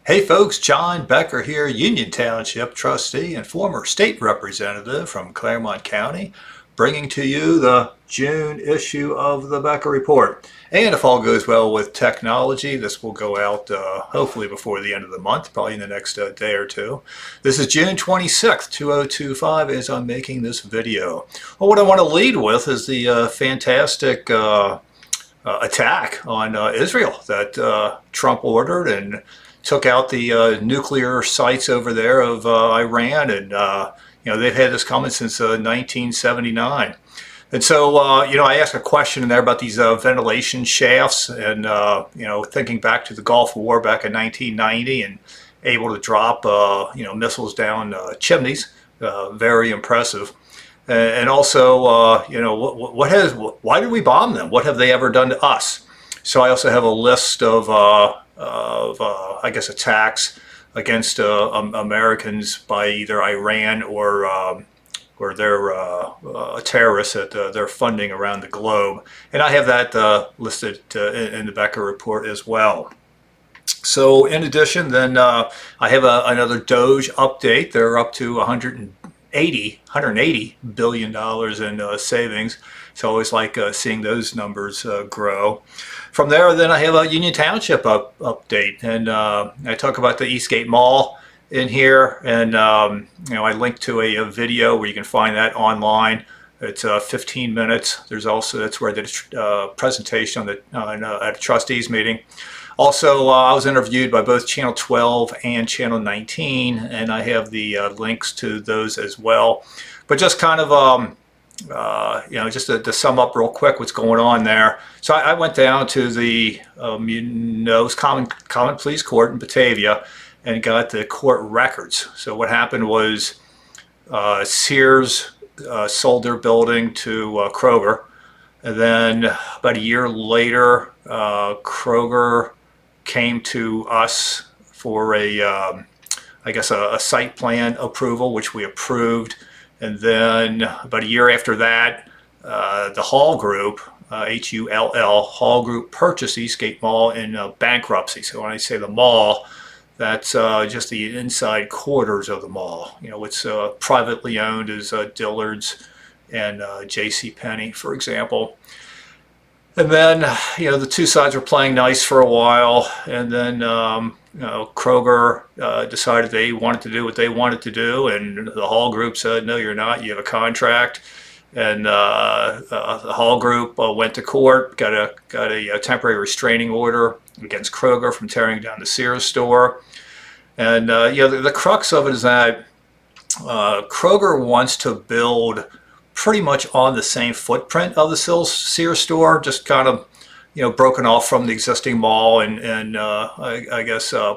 Hey folks, John Becker here, Union Township trustee and former state representative from Claremont County, bringing to you the June issue of the Becker Report. And if all goes well with technology, this will go out hopefully before the end of the month, probably in the next day or two. This is June 26th, 2025, as I'm making this video. Well, what I want to lead with is the fantastic attack on Israel that Trump ordered and took out the nuclear sites over there of Iran, and they've had this coming since 1979. And so I asked a question in there about these ventilation shafts, and thinking back to the Gulf War back in 1990, and able to drop missiles down chimneys, very impressive. And also, why did we bomb them? What have they ever done to us? So I also have a list of attacks against Americans by either Iran or their terrorists that they're funding around the globe. And I have that listed in the Becker Report as well. So in addition, then I have another DOGE update. They're up to $180 billion in savings. So I always like seeing those numbers grow. From there, then I have a Union Township update, and I talk about the Eastgate Mall in here, and I link to a video where you can find that online. It's 15 minutes. There's also, that's where I did a presentation at a trustees meeting. Also, I was interviewed by both Channel 12 and Channel 19, and I have the links to those as well. But just kind of, just to sum up real quick what's going on there. So I went down to the Common Pleas Court in Batavia and got the court records. So what happened was Sears sold their building to Kroger, and then about a year later, Kroger came to us for a site plan approval, which we approved. And then about a year after that, the Hall Group, Hull, Hall Group purchased Eastgate Mall in bankruptcy. So when I say the mall, that's just the inside quarters of the mall. It's privately owned as Dillard's and JCPenney, for example. And then, the two sides were playing nice for a while, and then, Kroger decided they wanted to do what they wanted to do, and the Hall Group said, no, you're not, you have a contract. And the Hall Group went to court, got a temporary restraining order against Kroger from tearing down the Sears store. And, the crux of it is that Kroger wants to build pretty much on the same footprint of the Sears store, just kind of, broken off from the existing mall, and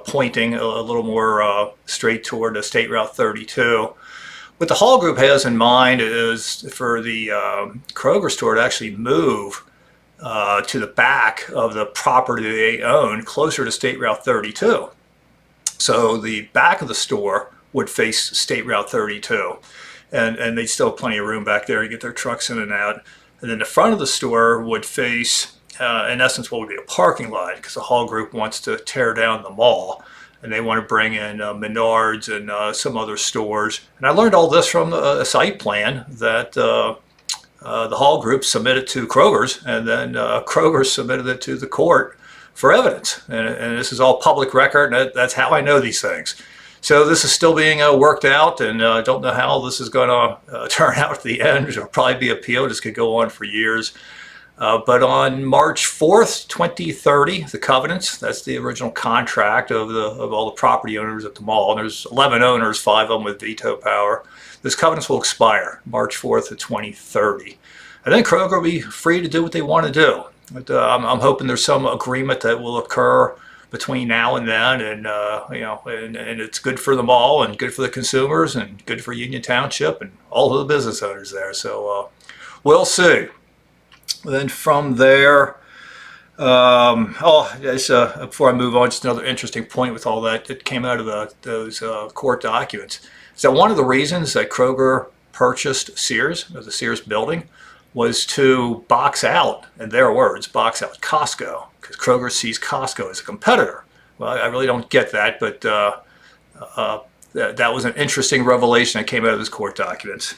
pointing a little more straight toward the State Route 32. What the Hall Group has in mind is for the Kroger store to actually move to the back of the property they own, closer to State Route 32. So the back of the store would face State Route 32. And they'd still have plenty of room back there to get their trucks in and out. And then the front of the store would face, in essence, what would be a parking lot, because the Hall Group wants to tear down the mall, and they want to bring in Menards and some other stores. And I learned all this from a site plan that the Hall Group submitted to Kroger's, and then Kroger submitted it to the court for evidence. And this is all public record, and that's how I know these things. So this is still being worked out, and I don't know how this is going to turn out at the end. It'll probably be appealed. This could go on for years. But on March 4th, 2030, the covenants, that's the original contract of all the property owners at the mall. And there's 11 owners, 5 of them with veto power. This covenants will expire March 4th of 2030. And then Kroger will be free to do what they want to do. But, I'm hoping there's some agreement that will occur between now and then, and and it's good for them all, and good for the consumers, and good for Union Township and all of the business owners there. So we'll see. Then from there, before I move on, just another interesting point with all that came out of those court documents is that one of the reasons that Kroger purchased Sears, or the Sears building, was to box out, in their words, box out Costco, because Kroger sees Costco as a competitor. well, I really don't get that, but that was an interesting revelation that came out of this court documents.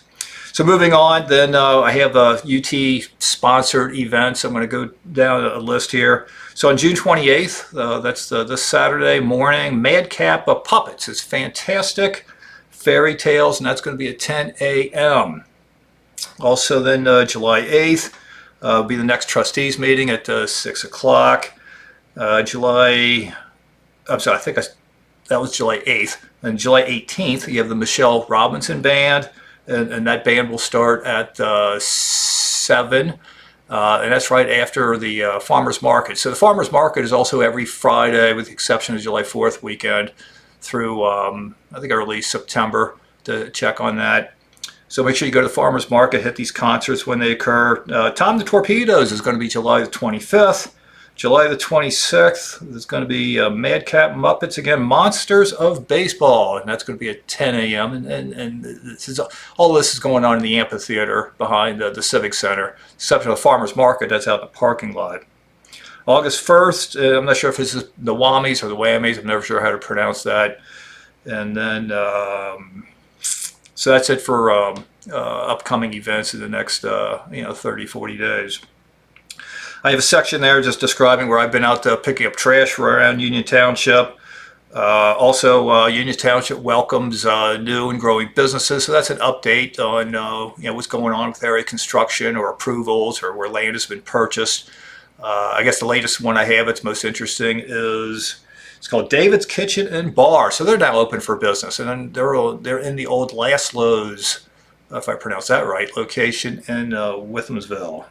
So moving on, then I have UT-sponsored events. I'm going to go down a list here. So on June 28th, that's this Saturday morning, Madcap Puppets is fantastic. Fairy Tales, and that's going to be at 10 a.m. Also then July 8th will be the next Trustees meeting at 6 o'clock. I'm sorry, that was July 8th. And July 18th, you have the Michelle Robinson Band, and that band will start at 7, and that's right after the Farmers Market. So the Farmers Market is also every Friday, with the exception of July 4th weekend, through I think early September, to check on that. So make sure you go to the Farmers Market, hit these concerts when they occur. Tom the Torpedoes is going to be July the 25th. July the 26th, there's going to be Madcap Muppets again, Monsters of Baseball, and that's going to be at 10 a.m. And all this is going on in the amphitheater behind the Civic Center, except for the Farmers Market that's out in the parking lot. August 1st, I'm not sure if this is the Whammies or the Whammies, I'm never sure how to pronounce that. And then, so that's it for upcoming events in the next 30, 40 days. I have a section there just describing where I've been out picking up trash around Union Township. Also, Union Township welcomes new and growing businesses, so that's an update on what's going on with area construction or approvals or where land has been purchased. I guess the latest one I have that's most interesting is it's called David's Kitchen and Bar. So they're now open for business, and then they're in the old Laszlo's, if I pronounce that right, location in Withamsville.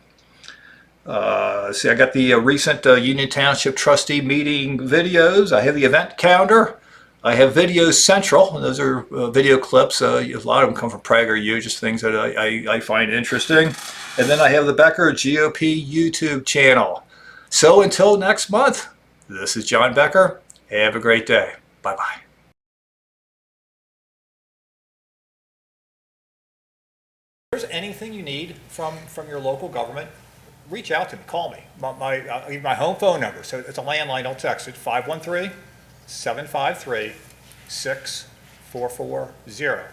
See, I got the recent Union Township trustee meeting videos. I have the event calendar. I have Videos Central. Those are video clips. A lot of them come from PragerU, just things that I find interesting. And then I have the Becker GOP YouTube channel. So until next month, this is John Becker. Have a great day. Bye-bye. If there's anything you need from your local government, reach out to me, call me. I'll give you my home phone number. So it's a landline, don't text it, 513-753-6440.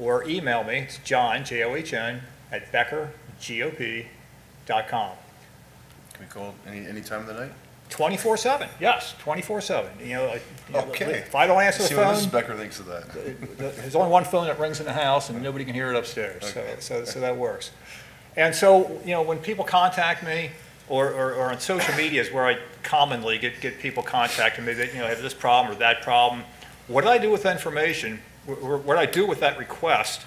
Or email me, it's John, John, at BeckerGOP.com. Can we call any time of the night? 24/7, yes, 24/7. Okay. If I don't answer the See what phone, Mrs. Becker thinks of that. there's only one phone that rings in the house and nobody can hear it upstairs. Okay. So that works. And so, when people contact me, or on social media is where I commonly get people contacting me that, have this problem or that problem. What do I do with that information? What do I do with that request?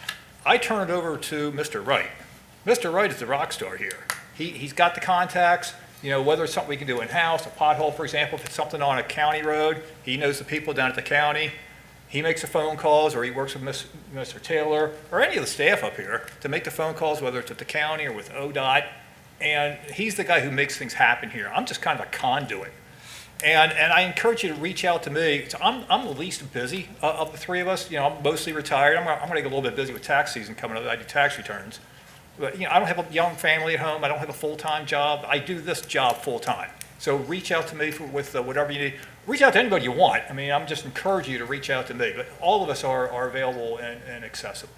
I turn it over to Mr. Wright. Mr. Wright is the rock star here. He's got the contacts, whether it's something we can do in-house, a pothole, for example, if it's something on a county road, he knows the people down at the county. He makes the phone calls, or he works with Mr. Taylor, or any of the staff up here to make the phone calls, whether it's at the county or with ODOT. And he's the guy who makes things happen here. I'm just kind of a conduit. And I encourage you to reach out to me. So I'm the least busy of the three of us. I'm mostly retired. I'm going to get a little bit busy with tax season coming up. I do tax returns. But I don't have a young family at home. I don't have a full-time job. I do this job full-time. So reach out to me with whatever you need. Reach out to anybody you want. I'm just encouraging you to reach out to me. But all of us are available and accessible.